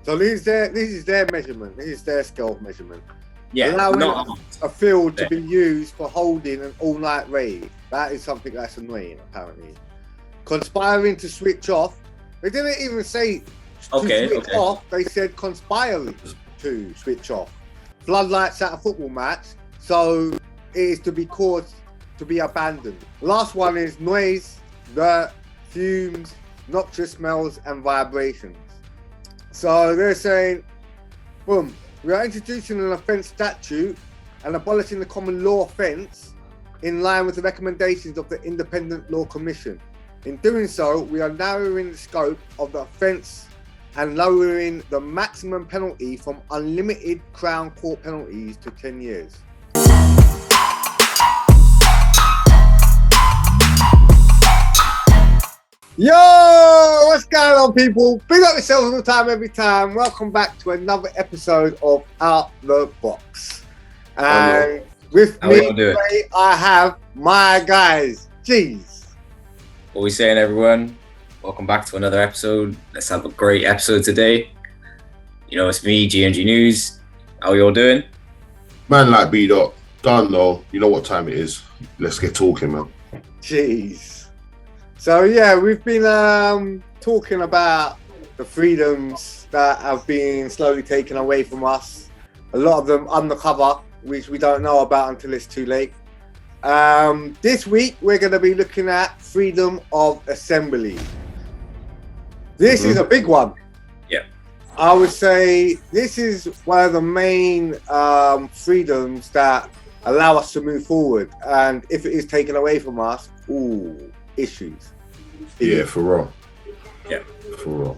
So this is their measurement. This is their scale of measurement. Yeah, allowing a field to be used for holding an all-night raid. That is something that's annoying, apparently. Conspiring to switch off. They didn't even say to switch off. They said conspiring to switch off. Floodlights at a football match. So it is to be caused to be abandoned. Last one is noise, dirt, fumes, noxious smells, and vibrations. So they're saying, boom, we are introducing an offence statute and abolishing the common law offence in line with the recommendations of the Independent Law Commission. In doing so, we are narrowing the scope of the offence and lowering the maximum penalty from unlimited Crown Court penalties to 10 years. Yo, what's going on, people? Big up yourselves all the time, every time. Welcome back to another episode of Out the Box. And with me today, I have my guys. Jeez. What we saying, everyone? Welcome back to another episode. Let's have a great episode today. You know, it's me, GMG News. How you all doing? Manlike B.Dot. Done though. You know what time it is. Let's get talking, man. Jeez. So yeah, we've been talking about the freedoms that have been slowly taken away from us. A lot of them undercover, which we don't know about until it's too late. This week, we're going to be looking at freedom of assembly. This is a big one. Yeah. I would say this is one of the main freedoms that allow us to move forward. And if it is taken away from us, issues. Yeah, for real. Yeah, for real.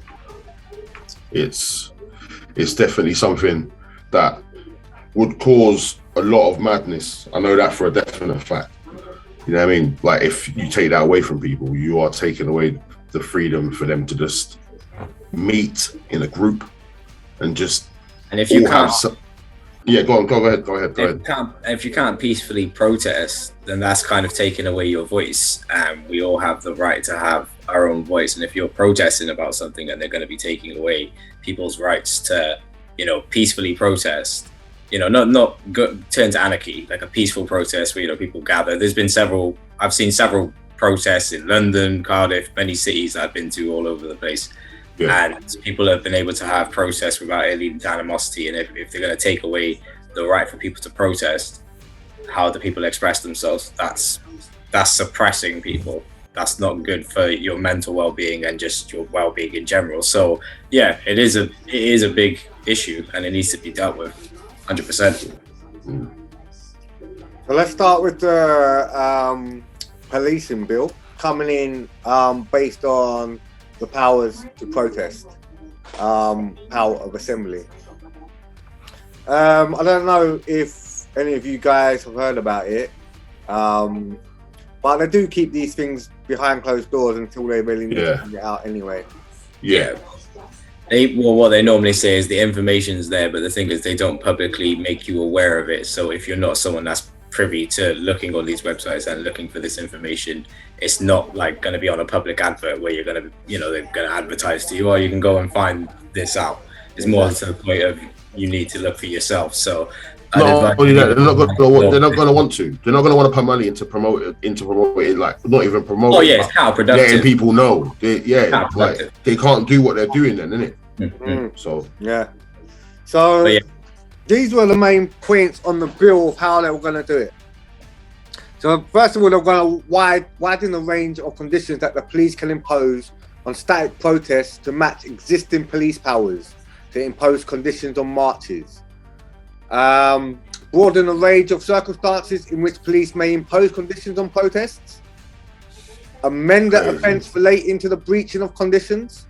It's definitely something that would cause a lot of madness. I know that for a definite fact. You know what I mean? Like, if you take that away from people, you are taking away the freedom for them to just meet in a group and just. And if you can't. Yeah, go ahead. If you can't peacefully protest, then that's kind of taking away your voice. And we all have the right to have our own voice. And if you're protesting about something, then they're going to be taking away people's rights to, peacefully protest. Not turn to anarchy, like a peaceful protest where, people gather. I've seen several protests in London, Cardiff, many cities I've been to all over the place. Yeah. And people have been able to have protests without it leading to animosity. And if they're going to take away the right for people to protest, how do people express themselves? That's suppressing people. That's not good for your mental well-being and just your well-being in general. So yeah, it is a big issue and it needs to be dealt with 100%. So let's start with the policing bill coming in based on the powers to protest, power of assembly. I don't know if any of you guys have heard about it, but they do keep these things behind closed doors until they really need to bring it out anyway. Yeah. What they normally say is the information's there, but the thing is they don't publicly make you aware of it. So if you're not someone that's privy to looking on these websites and looking for this information, it's not like going to be on a public advert where you're going to, they're going to advertise to you, or you can go and find this out. It's more to the point of you need to look for yourself. So they're not going to want to. They're not going to want to put money into promote it, like not even promote. Oh yeah, it's counterproductive. Letting people know. Like they can't do what they're doing then, innit? Mm-hmm. So yeah. So these were the main points on the bill of how they were going to do it. So first of all, they're going to widen the range of conditions that the police can impose on static protests to match existing police powers to impose conditions on marches. Broaden the range of circumstances in which police may impose conditions on protests. Amend the offence relating to the breaching of conditions.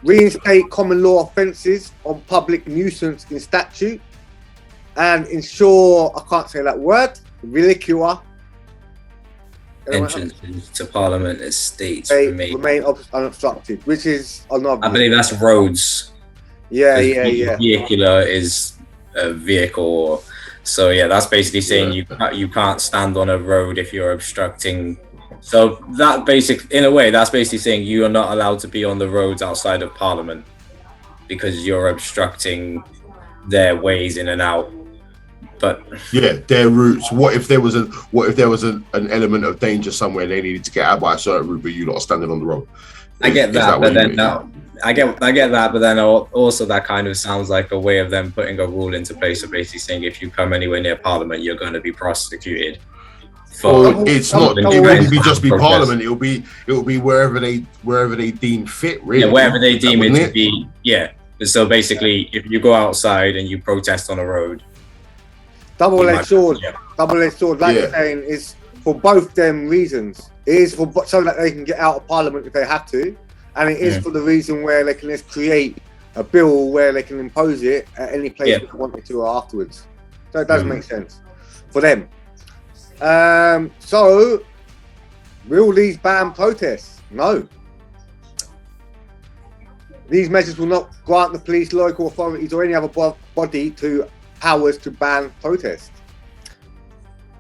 Reinstate common law offences on public nuisance in statute. And ensure, I can't say that word, ridicule. Entrance to Parliament as states remain unobstructed, which is another. I believe that's roads. Yeah. Vehicular is a vehicle. So yeah, that's basically saying you can't stand on a road if you're obstructing. So that that's basically saying you are not allowed to be on the roads outside of Parliament. because you're obstructing their ways in and out. But yeah, their routes. What if there was an element of danger somewhere and they needed to get out by a certain route, but you lot are standing on the road? I get that, but then I get that, but then also that kind of sounds like a way of them putting a rule into place of basically saying if you come anywhere near Parliament, you're going to be prosecuted. It's not. It won't be just be Parliament. It'll be wherever they deem fit. Really, yeah, wherever they deem it to be. Yeah. So basically, if you go outside and you protest on a road, double-edged sword. Like you're saying, is for both them reasons. It is for so that they can get out of Parliament if they have to, and it is for the reason where they can just create a bill where they can impose it at any place they wanted to afterwards. So it does make sense for them. So will these ban protests? No. These measures will not grant the police, local authorities, or any other body powers to ban protests.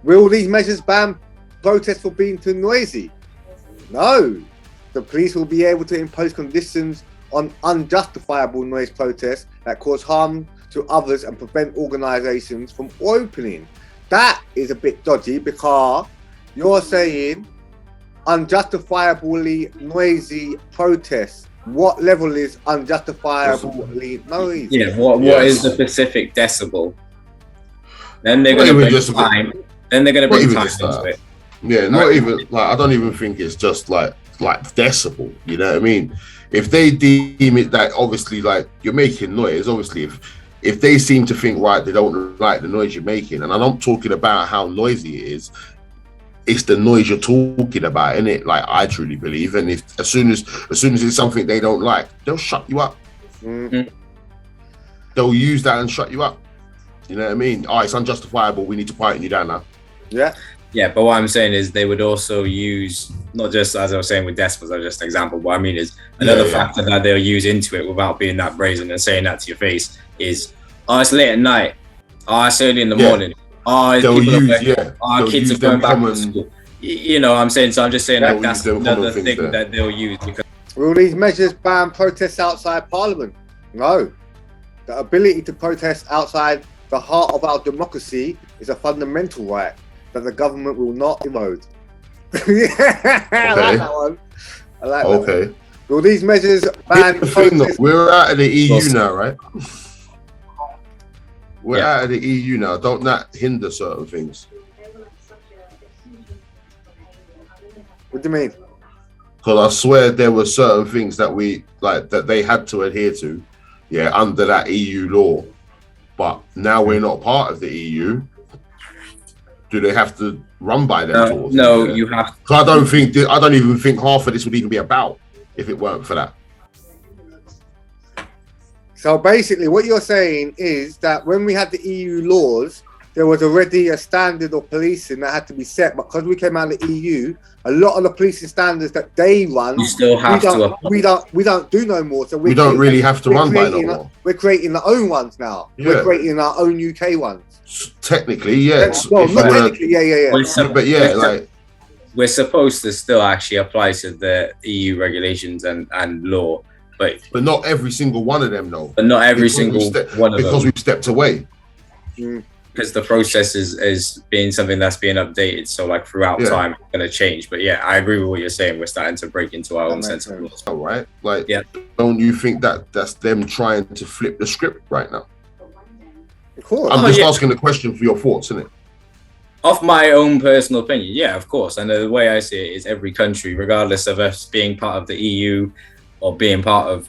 Will these measures ban protests for being too noisy? No. The police will be able to impose conditions on unjustifiable noise protests that cause harm to others and prevent organisations from opening. That is a bit dodgy because you're saying unjustifiably noisy protests. What level is unjustifiably noisy? Yeah, what is the specific decibel? Then they're going to bring time. Then they're going to bring time into it. Yeah, not even like I don't even think it's just like decibel. You know what I mean? If they deem it that obviously like you're making noise, obviously if they seem to think right, they don't like the noise you're making, and I'm not talking about how noisy it is. It's the noise you're talking about, innit? Like I truly believe, and if as soon as it's something they don't like, they'll shut you up. Mm-hmm. They'll use that and shut you up. You know what I mean? Oh, it's unjustifiable. We need to quieten you down now. Yeah. Yeah, but what I'm saying is they would also use, not just as I was saying with decibels, that's just an example. What I mean is another factor that they'll use into it without being that brazen and saying that to your face is, oh, it's late at night. Oh, it's early in the morning. Oh, they'll use, kids are going back to school. You know what I'm saying? So I'm just saying like that's another thing that they'll use. Because will these measures ban protests outside Parliament? No. The ability to protest outside the heart of our democracy is a fundamental right that the government will not erode. I like that one. I like that one. Will these measures ban protests? We're out of the EU now, right? We're out of the EU now. Don't that hinder certain things? What do you mean? Because I swear there were certain things that that they had to adhere to, under that EU law. But now we're not part of the EU. Do they have to run by them? No, you have. So I don't even think half of this would even be about if it weren't for that. So basically, what you're saying is that when we had the EU laws, there was already a standard of policing that had to be set. But because we came out of the EU, a lot of the policing standards that they run, you still have we don't do no more. So we don't really have to run by no more. We're creating our own ones now. Yeah. We're creating our own UK ones. Technically, yes. Well, not technically, But we're supposed to still actually apply to the EU regulations and law. But not every single one of them, though. But not every single one of them. Because we've stepped away. Because the process is being something that's being updated. So like throughout time, it's going to change. But I agree with what you're saying. We're starting to break into our own sense of laws. All right. Like, don't you think that that's them trying to flip the script right now? Of course. I'm just asking the question for your thoughts, isn't it? Of my own personal opinion, yeah, of course. And the way I see it is every country, regardless of us being part of the EU or being part of,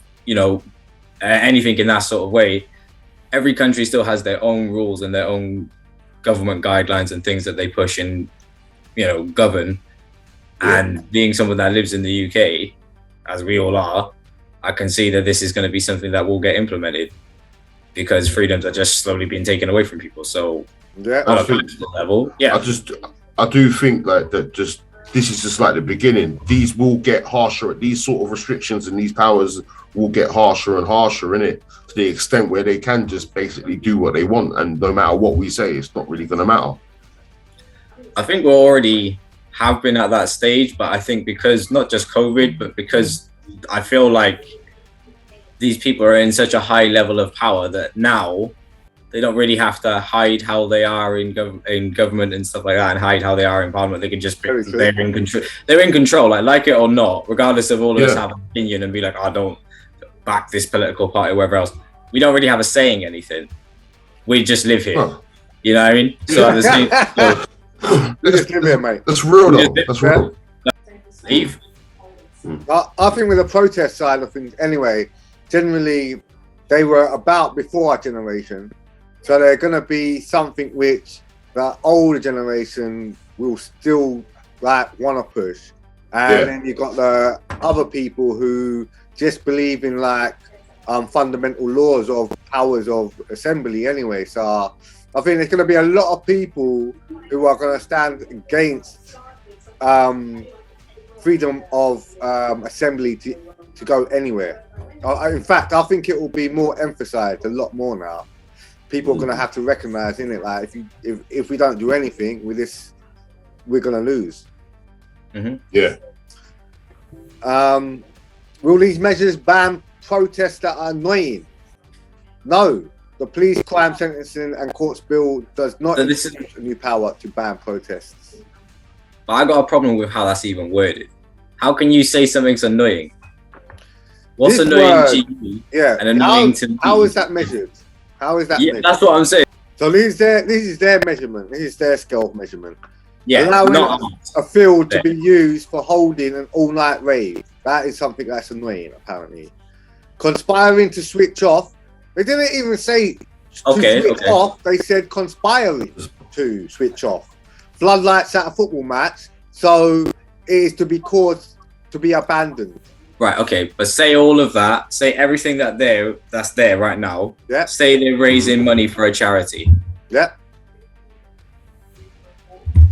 anything in that sort of way, every country still has their own rules and their own government guidelines and things that they push and, govern. And being someone that lives in the UK, as we all are, I can see that this is going to be something that will get implemented because freedoms are just slowly being taken away from people. So on a political level, I do think like that this is just like the beginning. These will get harsher. These sort of restrictions and these powers will get harsher and harsher, innit? To the extent where they can just basically do what they want. And no matter what we say, it's not really going to matter. I think we already have been at that stage, but I think because not just COVID, but because I feel like these people are in such a high level of power that now they don't really have to hide how they are in government and stuff like that, and hide how they are in parliament. They can just they're in control. They're in control, like it or not, regardless of all of us have an opinion and be like, I don't back this political party or whatever else. We don't really have a say in anything. We just live here. Huh. You know what I mean? So at the same just live here, mate. That's real though. That's real. Leave. I think with the protest side of things, anyway, generally they were about before our generation, so they're going to be something which the older generation will still like want to push, and then you've got the other people who just believe in like fundamental laws of powers of assembly anyway. So I think there's going to be a lot of people who are going to stand against freedom of assembly to go anywhere. In fact, I think it will be more emphasized a lot more now. People are going to have to recognize, in it, like if we don't do anything with this, we're going to lose. Yeah. Will these measures ban protests that are annoying? No. The Police Crime Sentencing and Courts Bill does not introduce a new power to ban protests. But I got a problem with how that's even worded. How can you say something's annoying? What's this annoying word, to you? Yeah. And annoying to me? How is that measured? How is that measured? That's what I'm saying. So this is their measurement. This is their scale of measurement. Yeah. Allowing a field to be used for holding an all-night rave. That is something that's annoying, apparently. Conspiring to switch off. They didn't even say to switch off. They said conspiring to switch off. Floodlights at a football match. So it is to be caused to be abandoned. Right, okay. But say all of that. Say everything that's there right now. Yeah. Say they're raising money for a charity. Yeah.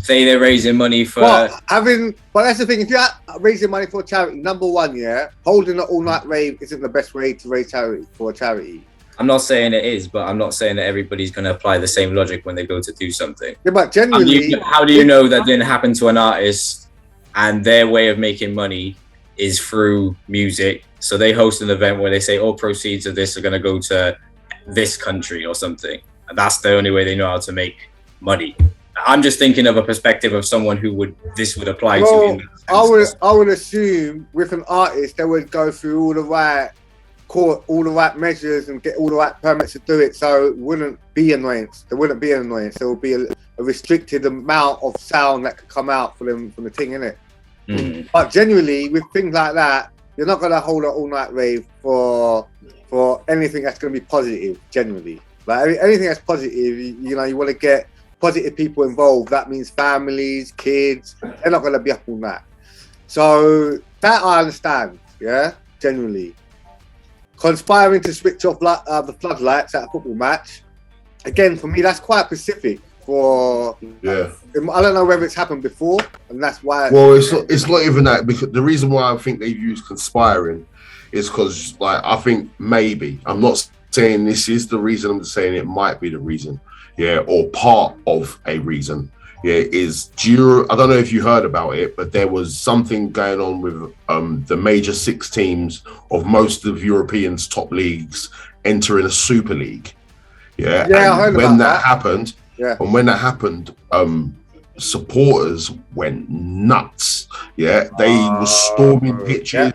Say they're raising money for... But that's the thing. If you're raising money for a charity, number one, holding an all-night rave isn't the best way to raise charity for a charity. I'm not saying it is, but I'm not saying that everybody's going to apply the same logic when they go to do something. Yeah, but genuinely... How do you know that didn't happen to an artist and their way of making money is through music? So they host an event where they say all proceeds of this are going to go to this country or something. And that's the only way they know how to make money. I'm just thinking of a perspective of someone who this would apply to. I would assume with an artist they would go through all the right measures and get all the right permits to do it, so it wouldn't be annoyance. There wouldn't be an annoyance. There would be a restricted amount of sound that could come out from the thing, innit? But genuinely, with things like that, you're not gonna hold an all-night rave for anything that's gonna be positive. Generally, like anything that's positive, you want to get positive people involved. That means families, kids. They're not gonna be up all night. So that I understand. Yeah, generally. Conspiring to switch off the floodlights at a football match. Again, for me, that's quite specific. I don't know whether it's happened before, and that's why. Well, it's not even that, because the reason why I think they've used conspiring is because, I think maybe, I'm not saying this is the reason, I'm just saying it might be the reason, or part of a reason. I don't know if you heard about it, but there was something going on with the major 6 teams of most of Europeans' top leagues entering a Super League. I heard about that. Happened, and when that happened, supporters went nuts. They were storming pitches.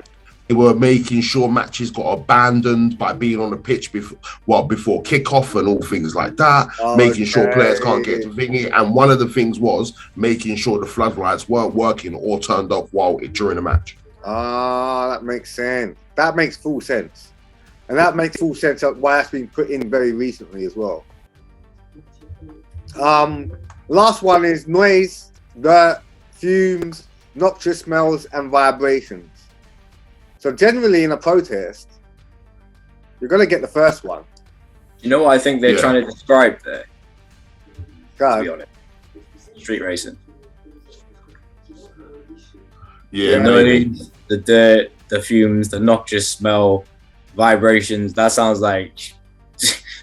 They were making sure matches got abandoned by being on the pitch before kickoff and all things like that, making sure players can't get to thingy. And one of the things was making sure the floodlights weren't working or turned off during the match. That makes sense. That makes full sense. And that makes full sense of why that's been put in very recently as well. Last one is noise, dirt, fumes, noxious smells, and vibrations. So generally in a protest, you're going to get the first one. You know what I think they're trying to describe there? To be honest. Street racing. Yeah. The noise, the dirt, the fumes, the noxious smell, vibrations. That sounds like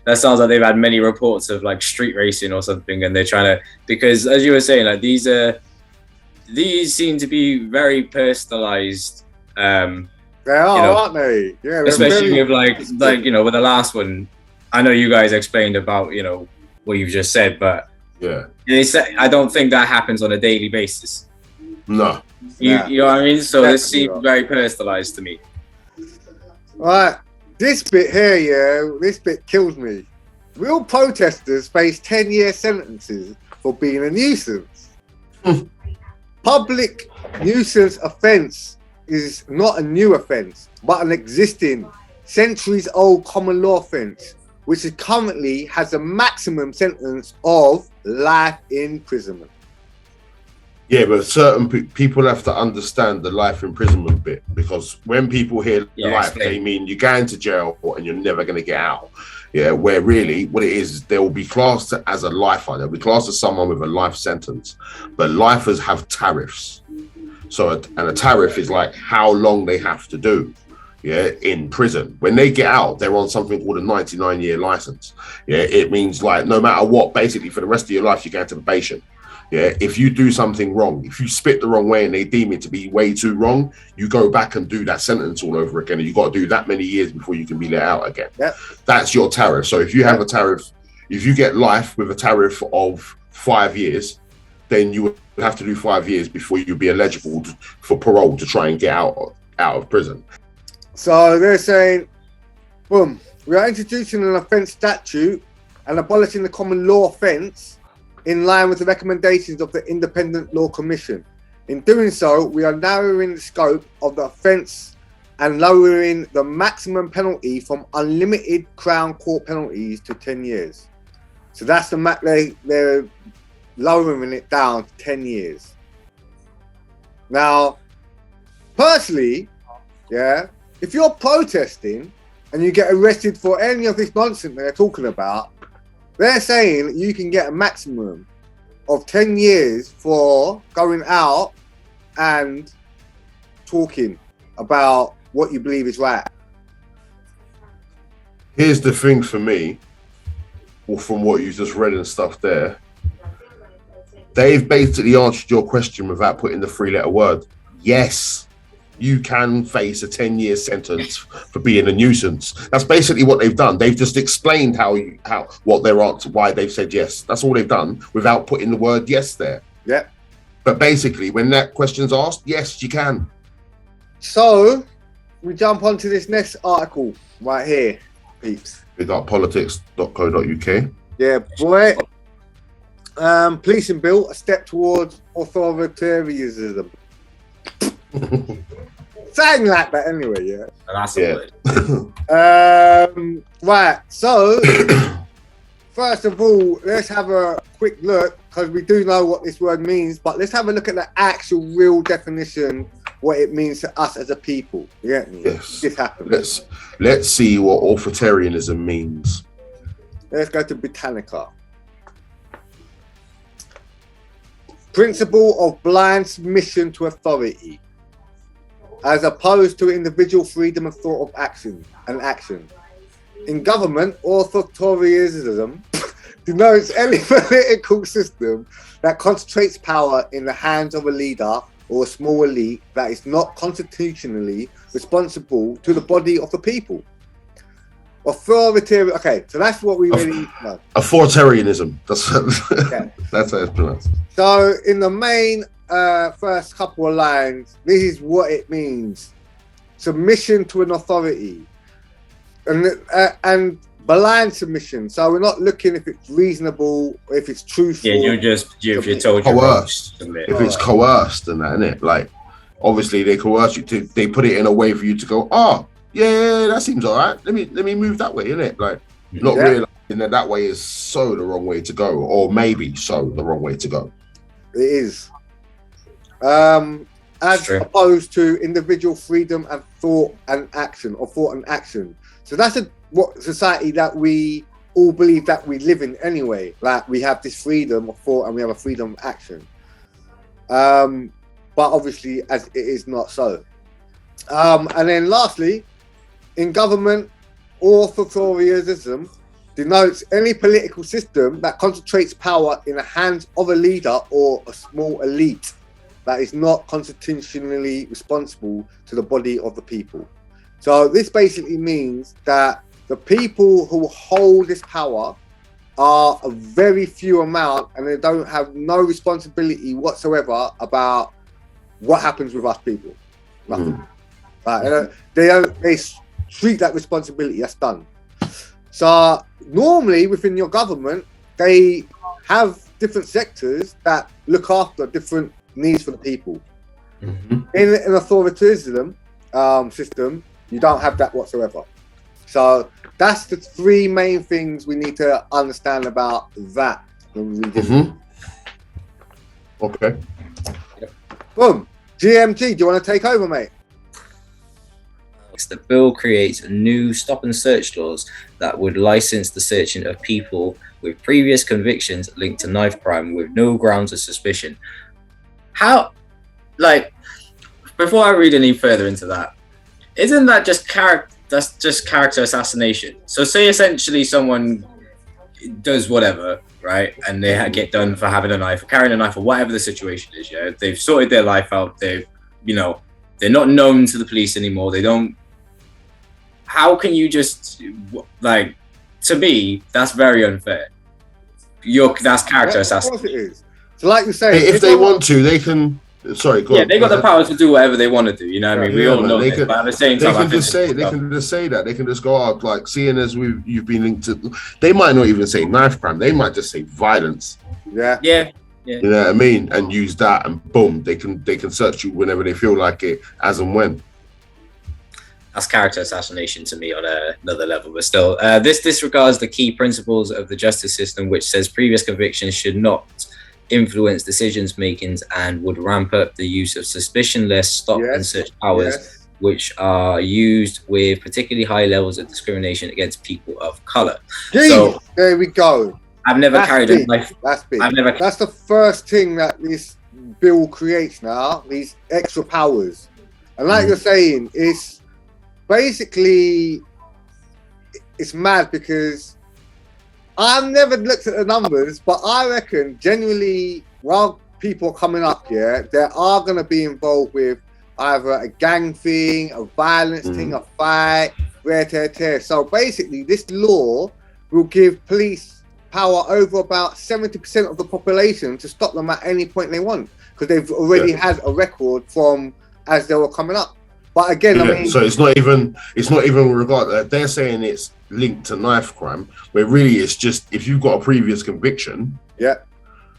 they've had many reports of like street racing or something, and they're trying to, because as you were saying, like these seem to be very personalized They are, you know, aren't they? Yeah, especially with like you know, with the last one. I know you guys explained about, you know, what you've just said, but yeah, I don't think that happens on a daily basis. no. You know what I mean? So this Definitely seems not. very personalized to me. Right, this bit here, yeah, this bit kills me. Real protesters face 10-year sentences for being a nuisance. Public nuisance offence is not a new offence, but an existing, centuries-old common law offence, which is currently has a maximum sentence of life imprisonment. Yeah, but certain people have to understand the life imprisonment bit, because when people hear life, they mean you're going to jail and you're never going to get out. Yeah, where really what it is, they will be classed as a lifer. They'll be classed as someone with a life sentence. But lifers have tariffs. So, and a tariff is like how long they have to do, yeah, in prison. When they get out, they're on something called a 99-year license. Yeah, it means like no matter what, basically for the rest of your life, you're going to probation. Yeah, if you do something wrong, if you spit the wrong way and they deem it to be way too wrong, you go back and do that sentence all over again. And you've got to do that many years before you can be let out again. Yep. That's your tariff. So if you have a tariff, if you get life with a tariff of 5 years, then you would have to do 5 years before you'd be eligible for parole to try and get out of prison. So they're saying, boom, we are introducing an offence statute and abolishing the common law offence in line with the recommendations of the Independent Law Commission. In doing so, we are narrowing the scope of the offence and lowering the maximum penalty from unlimited Crown Court penalties to 10 years. So that's the they're lowering it down to 10 years. Now, personally, yeah, if you're protesting and you get arrested for any of this nonsense they're talking about, they're saying that you can get a maximum of 10 years for going out and talking about what you believe is right. Here's the thing for me, or from what you just read and stuff there, they've basically answered your question without putting the 3-letter word. Yes, you can face a 10-year sentence for being a nuisance. That's basically what they've done. They've just explained what their answer, why they've said yes. That's all they've done without putting the word yes there. Yeah. But basically, when that question's asked, yes, you can. So we jump onto this next article right here, peeps. Politics.co.uk. Yeah, boy. Policing bill, a step towards authoritarianism. Something like that anyway, yeah. That's a right, so first of all, let's have a quick look, because we do know what this word means, but let's have a look at the actual real definition, what it means to us as a people. Yeah, yes. This happens. Let's see what authoritarianism means. Let's go to Britannica. Principle of blind submission to authority, as opposed to individual freedom of thought of action. In government, authoritarianism denotes any political system that concentrates power in the hands of a leader or a small elite that is not constitutionally responsible to the body of the people. Authoritarian. Okay, so that's what we really know. Authoritarianism. That's yeah. That's how it's pronounced. So in the main first couple of lines, this is what it means: submission to an authority, and blind submission. So we're not looking if it's reasonable, if it's truthful. Yeah, if you're told coerced. If it's coerced and that, innit? Like, obviously they coerce you to. They put it in a way for you to go, yeah, that seems all right. Let me move that way, innit? Like, not realizing that way is so the wrong way to go, or maybe so the wrong way to go. It is. As opposed to individual freedom and thought and action, or thought and action. So that's what society that we all believe that we live in anyway. Like, we have this freedom of thought and we have a freedom of action. But obviously, as it is not so. And then lastly, in government, authoritarianism denotes any political system that concentrates power in the hands of a leader or a small elite that is not constitutionally responsible to the body of the people. So this basically means that the people who hold this power are a very few amount, and they don't have no responsibility whatsoever about what happens with us people. Nothing. They treat that responsibility. That's done. So normally within your government, they have different sectors that look after different needs for the people. In an authoritarianism system, you don't have that whatsoever. So that's the three main things we need to understand about that. Okay. Boom. GMT, do you want to take over, mate? The bill creates new stop and search laws that would license the searching of people with previous convictions linked to knife crime with no grounds of suspicion. How, like, before I read any further into that, isn't that just character assassination? So say essentially someone does whatever, right, and they get done for having a knife, or carrying a knife, or whatever the situation is. Yeah, they've sorted their life out. They're not known to the police anymore. They don't. How can you just, like, to me, that's very unfair. That's character assassination. Of course it is. So like you say, if they want to, they can. Sorry, go on. They got the power to do whatever they want to do. You know what I mean? We all know this, but at the same time, they can just say that. They can just go out, like, seeing as you've been linked to. They might not even say knife crime. They might just say violence. Yeah. You know what I mean? And use that, and boom, they can search you whenever they feel like it, as and when. That's character assassination to me on another level, but still, this disregards the key principles of the justice system, which says previous convictions should not influence decisions makings and would ramp up the use of suspicionless stop and search powers, which are used with particularly high levels of discrimination against people of color. So there we go. I've never carried a knife. That's big. That's the first thing that this bill creates now, these extra powers. And like you're saying, it's basically, it's mad because I've never looked at the numbers, but I reckon generally, while people are coming up here, they are going to be involved with either a gang thing, a violence thing, a fight, tear. So basically, this law will give police power over about 70% of the population to stop them at any point they want, because they've already had a record from as they were coming up. But again, I mean, so it's not even regard. They're saying it's linked to knife crime, where really it's just if you've got a previous conviction.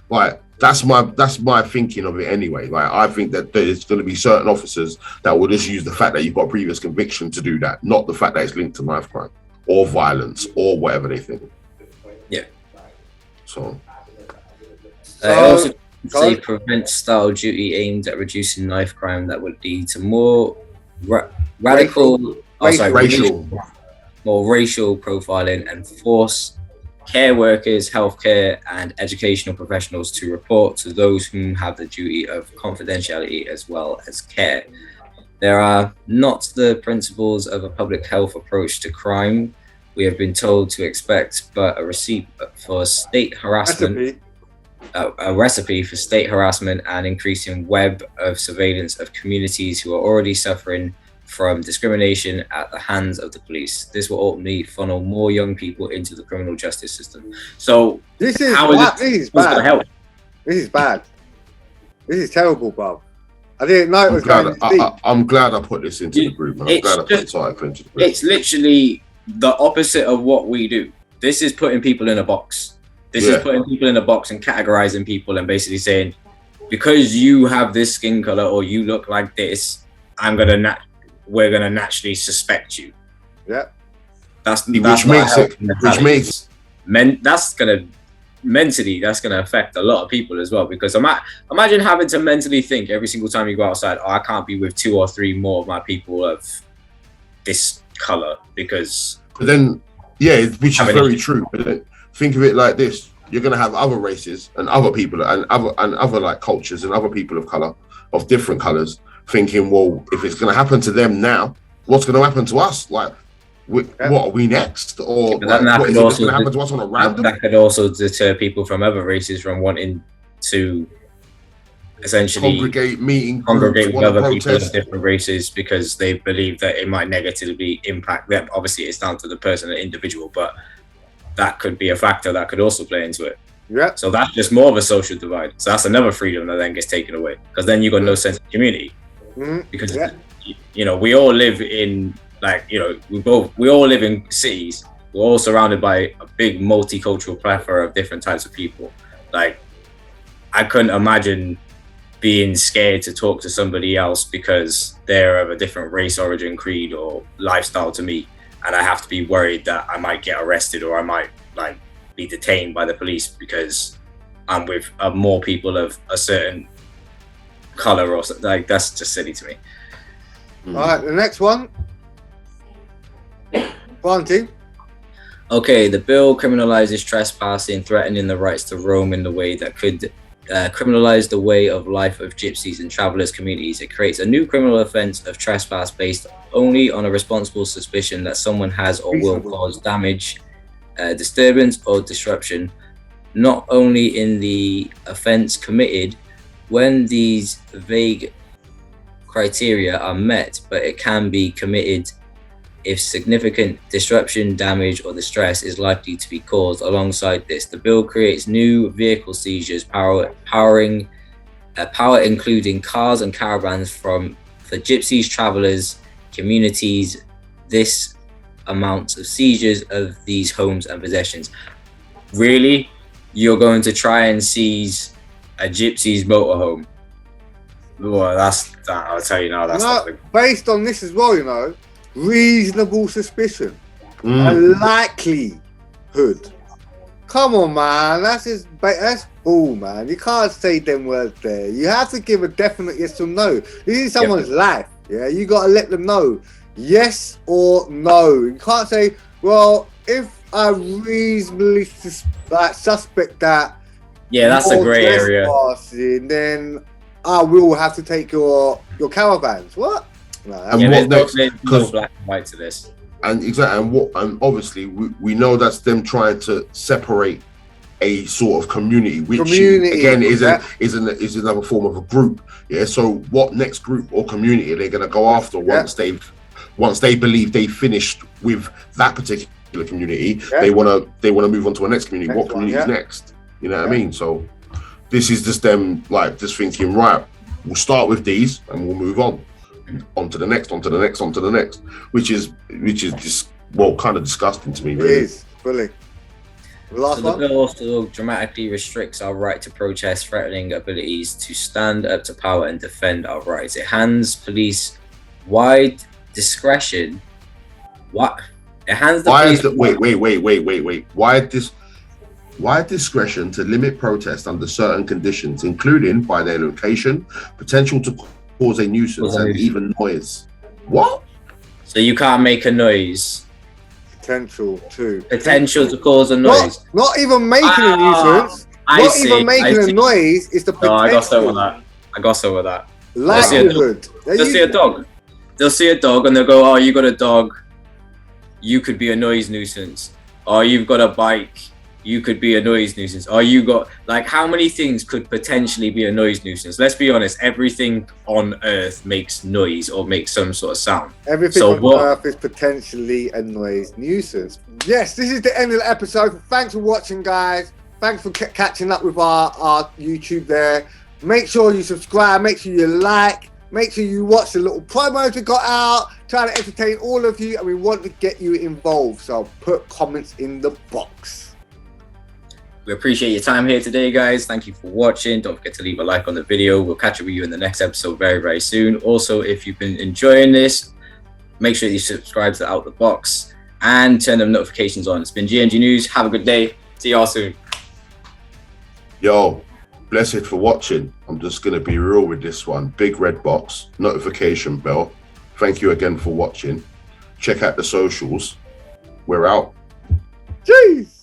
Like that's my thinking of it anyway. Like I think that there's going to be certain officers that will just use the fact that you've got a previous conviction to do that, not the fact that it's linked to knife crime or violence or whatever they think. So also say prevent style duty aimed at reducing knife crime that would lead to more racial profiling and force care workers, healthcare and educational professionals to report to those whom have the duty of confidentiality as well as care. There are not the principles of a public health approach to crime we have been told to expect, but a recipe for state harassment and increasing web of surveillance of communities who are already suffering from discrimination at the hands of the police. This will ultimately funnel more young people into the criminal justice system. So this is bad. This is bad. This is terrible, bro. I didn't know it was going to be. I'm glad I put this into the group. I'm glad I put this into the group. It's literally the opposite of what we do. This is putting people in a box. This is putting people in a box and categorizing people and basically saying, because you have this skin color or you look like this, we're gonna naturally suspect you. That's gonna affect a lot of people as well, because imagine having to mentally think every single time you go outside, I can't be with 2 or 3 more of my people of this color because. But then, which is very true. But then, think of it like this: you're going to have other races and other people and other like cultures and other people of color, of different colors, thinking, well, if it's going to happen to them now, what's going to happen to us? Like, what are we next? Or like, what is going to happen to us on a random? That could also deter people from other races from wanting to essentially congregate with other people of different races because they believe that it might negatively impact them. Obviously, it's down to the person, the individual, but that could be a factor that could also play into it. Yeah. So that's just more of a social divide. So that's another freedom that then gets taken away because then you got no sense of community. Because you know, we all live in we all live in cities. We're all surrounded by a big multicultural plethora of different types of people. Like, I couldn't imagine being scared to talk to somebody else because they're of a different race, origin, creed, or lifestyle to me, and I have to be worried that I might get arrested or I might be detained by the police because I'm with more people of a certain color or something. Like, that's just silly to me. All right, the next one. Planting. Okay, the bill criminalizes trespassing, threatening the rights to roam in the way that could criminalize the way of life of gypsies and travelers communities. It creates a new criminal offense of trespass based only on a responsible suspicion that someone has or will cause damage, disturbance, or disruption, not only in the offense committed when these vague criteria are met, but it can be committed if significant disruption, damage, or distress is likely to be caused. Alongside this, the bill creates new vehicle seizures, power including cars and caravans for gypsies, travelers, communities. This amounts of seizures of these homes and possessions. Really? You're going to try and seize a gypsy's motorhome? Well, I'll tell you now, that's based on this as well, you know. Reasonable suspicion, a likelihood. Come on, man, that's bull, man. You can't say them words there. You have to give a definite yes or no. This is someone's life. Yeah, you gotta let them know yes or no. You can't say, well, if I reasonably suspect that. Yeah, that's a grey area. Then I will have to take your caravans. What? No, there's no black and white to this. And exactly, and obviously we know that's them trying to separate a sort of community, which again is another form of a group. Yeah. So what next group or community are they going to go after once they believe they finished with that particular community? They want to move on to a next community. What community is next? You know what I mean? So this is just them just thinking, right, we'll start with these and we'll move on to the next, which is just kind of disgusting to me. Really. It is fully. The bill also dramatically restricts our right to protest, threatening abilities to stand up to power and defend our rights. It hands police wide discretion. What? It hands the police. Wide discretion to limit protest under certain conditions, including by their location, potential to cause a nuisance, and even noise. What? So you can't make a noise. Potential to cause a noise. Not even making a nuisance. Even making a noise is the potential. No, I got some of that. Likelihood. They'll see a dog. They'll see a dog and they'll go, "Oh, you got a dog. You could be a noise nuisance." Or you've got a bike. You could be a noise nuisance. Or you got how many things could potentially be a noise nuisance? Let's be honest. Everything on Earth makes noise or makes some sort of sound. Everything on Earth is potentially a noise nuisance. Yes, this is the end of the episode. Thanks for watching, guys. Thanks for catching up with our YouTube there. Make sure you subscribe. Make sure you like. Make sure you watch the little promos we got out. Trying to entertain all of you, and we want to get you involved. So put comments in the box. We appreciate your time here today, guys. Thank you for watching. Don't forget to leave a like on the video. We'll catch up with you in the next episode very, very soon. Also, if you've been enjoying this, make sure you subscribe to Out the Box and turn them notifications on. It's been GNG News. Have a good day. See y'all soon. Yo, blessed for watching. I'm just going to be real with this one. Big red box, notification bell. Thank you again for watching. Check out the socials. We're out. Jeez.